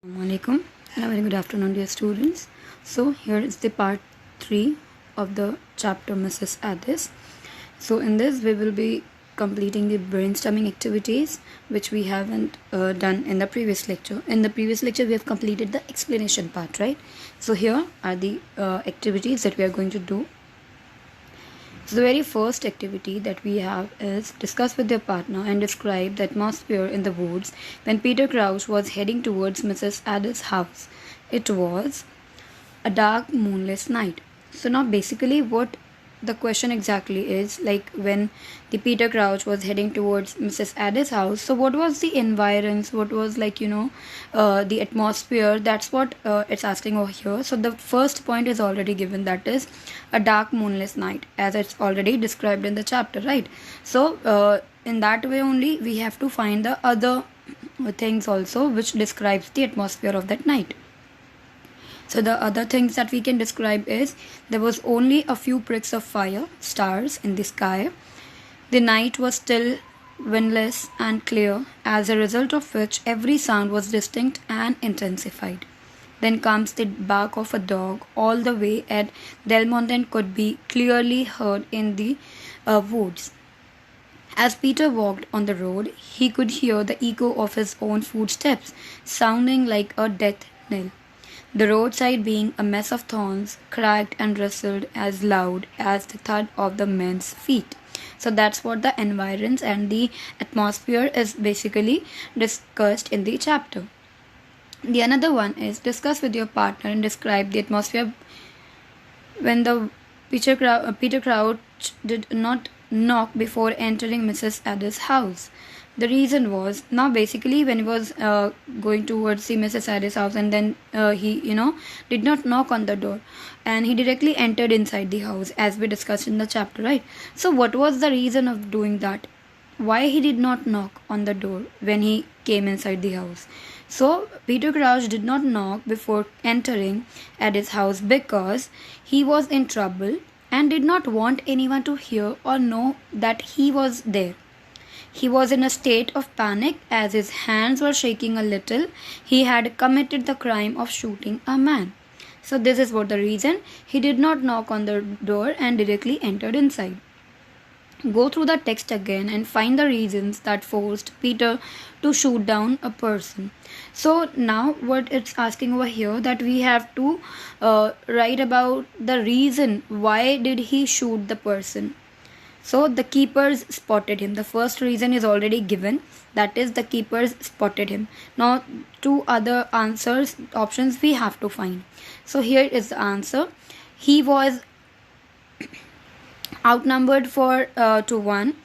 Assalamualaikum and a very good afternoon, dear students. So here is the part 3 of the chapter Mrs. Addis. So in this we will be completing the brainstorming activities which we haven't done in the previous lecture. In the previous lecture we have completed the explanation part, right? So here are the activities that we are going to do. So the very first activity that we have is discuss with your partner and describe the atmosphere in the woods when Peter Crouch was heading towards Mrs. Addis' house. It was a dark moonless night. So now basically what the question exactly is, like when the Peter Crouch was heading towards Mrs. Addis' house, so what was the environs, what was the atmosphere, that's what it's asking over here. So the first point is already given, that is a dark moonless night, as it's already described in the chapter, right? So in that way only we have to find the other things also which describes the atmosphere of that night. So the other things that we can describe is there was only a few pricks of fire, stars in the sky. The night was still, windless and clear, as a result of which every sound was distinct and intensified. Then comes the bark of a dog all the way at Delmonte could be clearly heard in the woods. As Peter walked on the road, he could hear the echo of his own footsteps, sounding like a death knell. The roadside, being a mess of thorns, cracked and rustled as loud as the thud of the men's feet. So that's what the environs and the atmosphere is basically discussed in the chapter. The another one is discuss with your partner and describe the atmosphere when the Peter Crouch did not knock before entering Mrs. Addis' house. The reason was, now basically when he was going towards the Mrs. Addis' house, and then he did not knock on the door and he directly entered inside the house, as we discussed in the chapter, right? So what was the reason of doing that? Why he did not knock on the door when he came inside the house? So Peter Crouch did not knock before entering Addis' house because he was in trouble and did not want anyone to hear or know that he was there. He was in a state of panic as his hands were shaking a little. He had committed the crime of shooting a man. So this is what the reason he did not knock on the door and directly entered inside. Go through the text again and find the reasons that forced Peter to shoot down a person. So now what it's asking over here, that we have to write about the reason why did he shoot the person. So the keepers spotted him. The first reason is already given, that is the keepers spotted him. Now two other options we have to find. So here is the answer. He was outnumbered 4-1.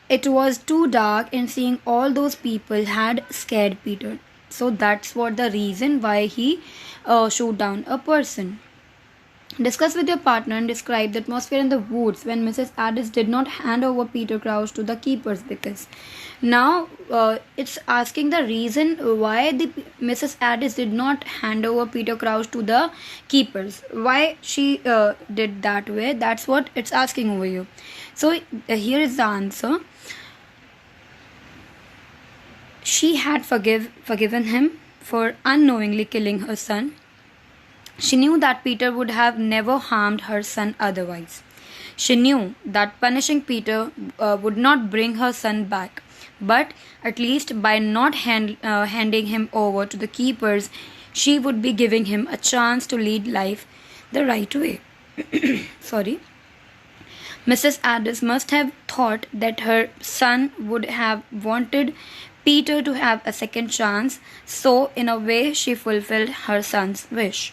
It was too dark and seeing all those people had scared Peter. So that's what the reason why he shot down a person. Discuss with your partner and describe the atmosphere in the woods when Mrs. Addis did not hand over Peter Crouch to the keepers, because now it's asking the reason why the Mrs. Addis did not hand over Peter Crouch to the keepers. Why she did that way? That's what it's asking over here. So here is the answer. She had forgiven him for unknowingly killing her son. She knew that Peter would have never harmed her son otherwise. She knew that punishing Peter would not bring her son back, but at least by not handing him over to the keepers, she would be giving him a chance to lead life the right way. Sorry. Mrs. Addis must have thought that her son would have wanted Peter to have a second chance, so in a way she fulfilled her son's wish.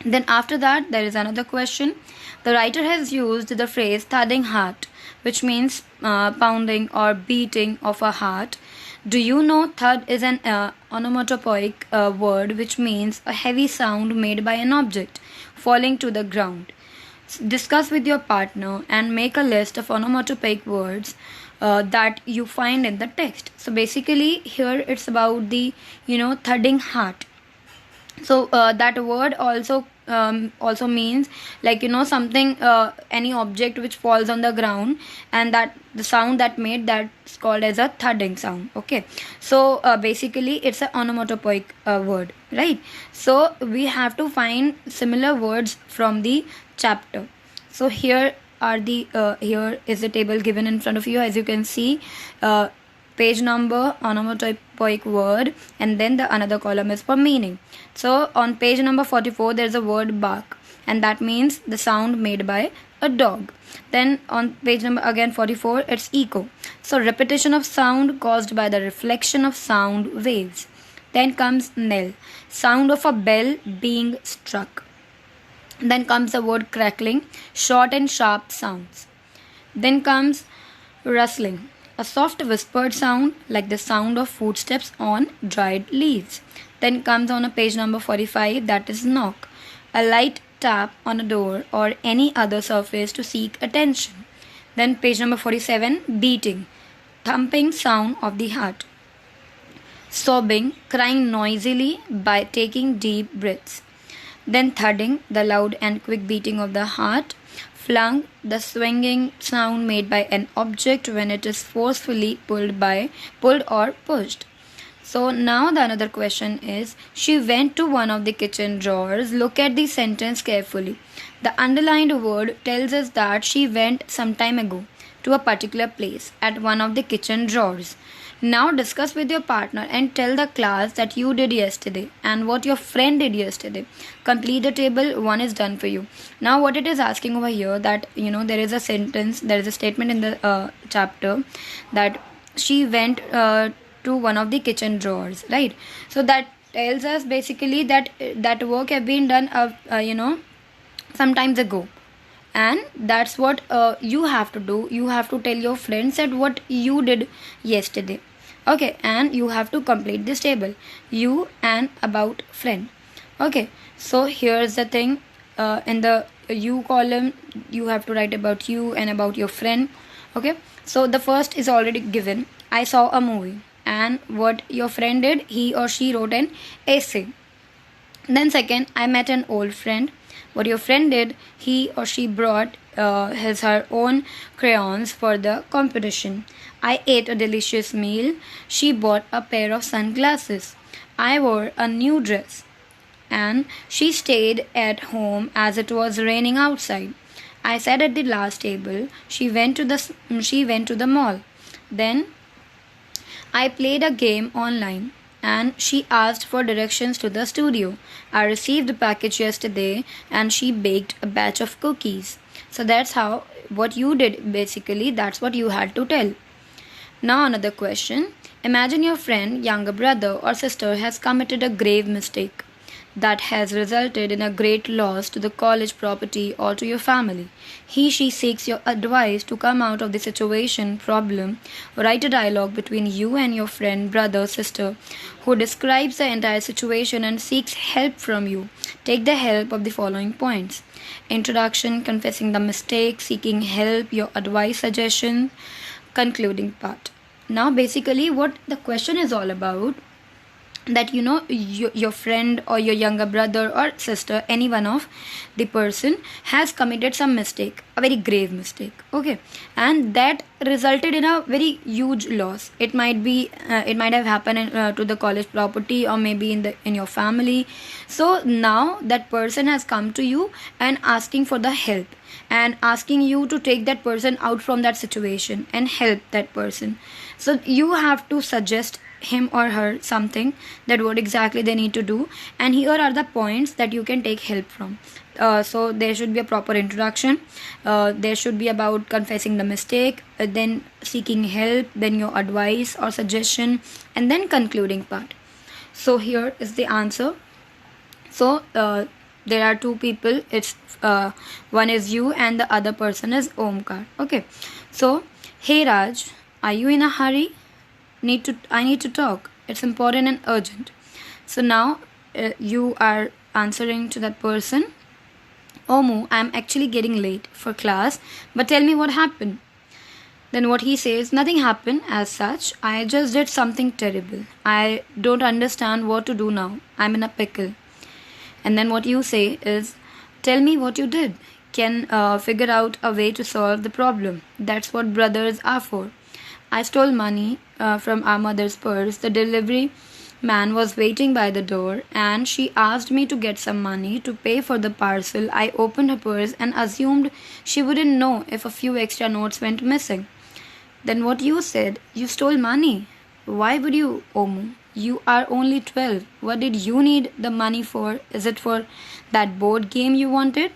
Then after that there is another question. The writer has used the phrase thudding heart, which means pounding or beating of a heart. Do you know thud is an onomatopoeic word which means a heavy sound made by an object falling to the ground. Discuss with your partner and make a list of onomatopoeic words that you find in the text. So basically here it's about the thudding heart. So that word also also means like something, any object which falls on the ground, and that the sound that made, that's called as a thudding sound. Okay, so basically it's an onomatopoeic word, right? So we have to find similar words from the chapter. So here are the here is the table given in front of you. As you can see, page number, onomatopoeic word, and then the another column is for meaning. So on page number 44 there's a word bark, and that means the sound made by a dog. Then on page number again 44, it's echo, so repetition of sound caused by the reflection of sound waves. Then comes knell, sound of a bell being struck. Then comes the word crackling, short and sharp sounds. Then comes rustling, a soft whispered sound like the sound of footsteps on dried leaves. Then comes on a page number 45, that is knock, a light tap on a door or any other surface to seek attention. Then page number 47, beating, thumping sound of the heart. Sobbing, crying noisily by taking deep breaths. Then thudding, the loud and quick beating of the heart. Flung, the swinging sound made by an object when it is forcefully pulled or pushed. So now the another question is, she went to one of the kitchen drawers. Look at the sentence carefully. The underlined word tells us that she went some time ago to a particular place at one of the kitchen drawers. Now discuss with your partner and tell the class that you did yesterday and what your friend did yesterday. Complete the table. One is done for you. Now what it is asking over here, that there is a sentence, there is a statement in the chapter that she went to one of the kitchen drawers, right? So that tells us basically that that work have been done sometimes ago, and that's what you have to do. You have to tell your friends that what you did yesterday. Okay, and you have to complete this table, you and about friend. Okay, so here's the thing, in the you column you have to write about you and about your friend. Okay, so the first is already given, I saw a movie, and what your friend did, he or she wrote an essay. Then second, I met an old friend. What your friend did, he or she brought her own crayons for the competition. I ate a delicious meal. She bought a pair of sunglasses. I wore a new dress. And she stayed at home as it was raining outside. I sat at the last table. She went to the mall. Then I played a game online, and she asked for directions to the studio. I received the package yesterday, and she baked a batch of cookies. So that's how what you did, basically that's what you had to tell. Now another question. Imagine your friend, younger brother or sister has committed a grave mistake that has resulted in a great loss to the college property or to your family. She seeks your advice to come out of the situation problem. Write a dialogue between you and your friend, brother, sister, who describes the entire situation and seeks help from you. Take the help of the following points: introduction, confessing the mistake, seeking help, your advice, suggestion, concluding part. Now basically what the question is all about, that your friend or your younger brother or sister, any one of the person has committed some mistake, a very grave mistake. Okay, and that resulted in a very huge loss. It might have happened to the college property, or maybe in your family. So now that person has come to you and asking for the help, and asking you to take that person out from that situation and help that person. So you have to suggest him or her something, that what exactly they need to do, and here are the points that you can take help from. So there should be a proper introduction, there should be about confessing the mistake, then seeking help, then your advice or suggestion, and then concluding part. So here is the answer. So there are two people, it's one is you and the other person is Omkar. Okay, so hey Raj, are you in a hurry? I need to talk. It's important and urgent. So now you are answering to that person. Omu, I'm actually getting late for class, but tell me what happened. Then what he says, nothing happened as such. I just did something terrible. I don't understand what to do now. I'm in a pickle. And then what you say is, tell me what you did. Can figure out a way to solve the problem. That's what brothers are for. I stole money from our mother's purse. The delivery man was waiting by the door and she asked me to get some money to pay for the parcel. I opened her purse and assumed she wouldn't know if a few extra notes went missing. Then what you said, you stole money. Why would you, Omu? You are only 12. What did you need the money for? Is it for that board game you wanted?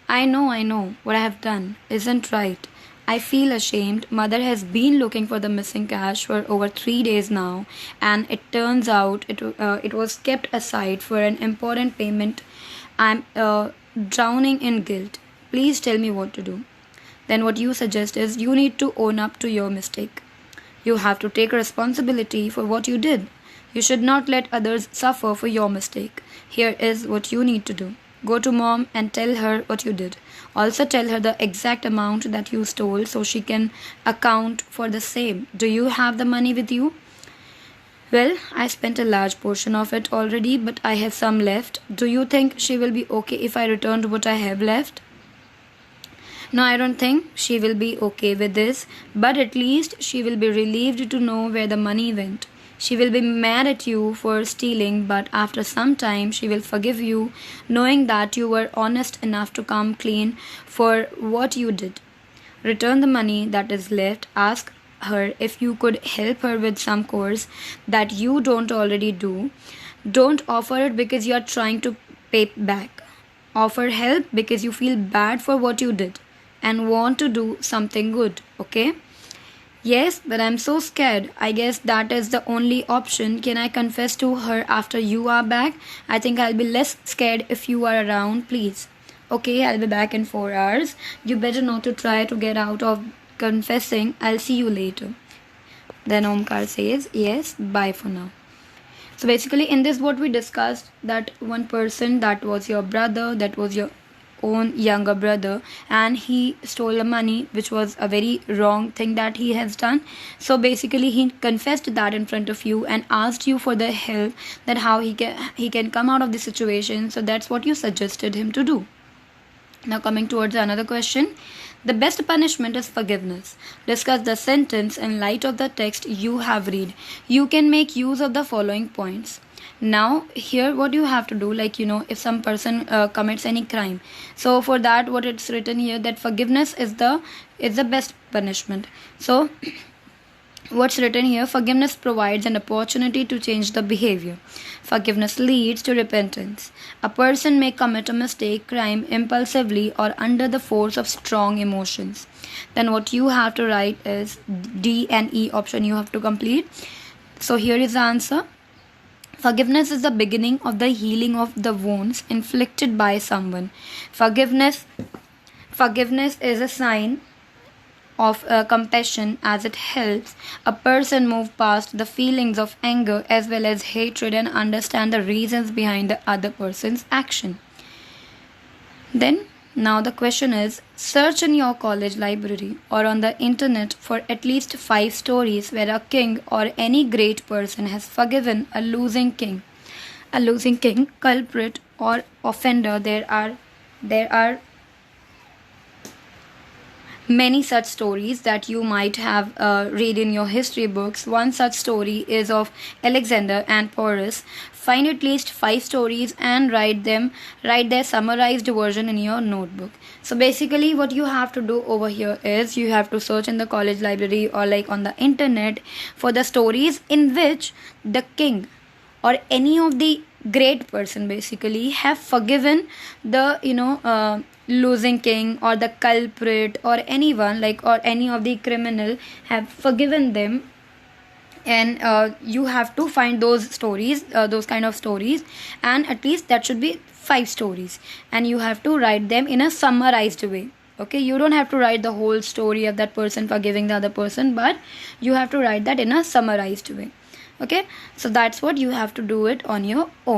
I know. What I have done isn't right. I feel ashamed. Mother has been looking for the missing cash for over 3 days now, and it turns out it was kept aside for an important payment. I'm drowning in guilt. Please tell me what to do. Then what you suggest is you need to own up to your mistake. You have to take responsibility for what you did. You should not let others suffer for your mistake. Here is what you need to do. Go to mom and tell her what you did. Also tell her the exact amount that you stole so she can account for the same. Do you have the money with you? Well, I spent a large portion of it already, but I have some left. Do you think she will be okay if I returned what I have left? No, I don't think she will be okay with this, but at least she will be relieved to know where the money went. She will be mad at you for stealing, but after some time she will forgive you, knowing that you were honest enough to come clean for what you did. Return the money that is left. Ask her if you could help her with some course that you don't already do. Don't offer it because you are trying to pay back. Offer help because you feel bad for what you did and want to do something good, okay? Yes, but I'm so scared. I guess that is the only option. Can I confess to her after you are back? I think I'll be less scared if you are around, please. Okay, I'll be back in 4 hours. You better not to try to get out of confessing. I'll see you later. Then Omkar says, yes, bye for now. So basically in this what we discussed, that one person that was your brother, that was your own younger brother, and he stole the money, which was a very wrong thing that he has done. So basically he confessed that in front of you and asked you for the help, that how he can come out of the situation. So that's what you suggested him to do. Now coming towards another question. The best punishment is forgiveness. Discuss the sentence in light of the text you have read. You can make use of the following points. Now here what you have to do, like if some person commits any crime, so for that what it's written here, that forgiveness is the best punishment. So what's written here, forgiveness provides an opportunity to change the behavior. Forgiveness leads to repentance. A person may commit a mistake, crime impulsively or under the force of strong emotions. Then what you have to write is D and E option you have to complete. So here is the answer. Forgiveness is the beginning of the healing of the wounds inflicted by someone. Forgiveness is a sign of compassion, as it helps a person move past the feelings of anger as well as hatred and understand the reasons behind the other person's action. Then now the question is, search in your college library or on the internet for at least 5 stories where a king or any great person has forgiven a losing king, culprit or offender. There are many such stories that you might have read in your history books. One such story is of Alexander and Porus. Find at least 5 stories and write their summarized version in your notebook. So basically what you have to do over here is you have to search in the college library or like on the internet for the stories in which the king or any of the great person basically have forgiven the losing king or the culprit or anyone, like, or any of the criminal have forgiven them. And you have to find those stories, those kind of stories, and at least that should be 5 stories, and you have to write them in a summarized way. Okay, you don't have to write the whole story of that person forgiving the other person, but you have to write that in a summarized way. Okay, so that's what you have to do it on your own.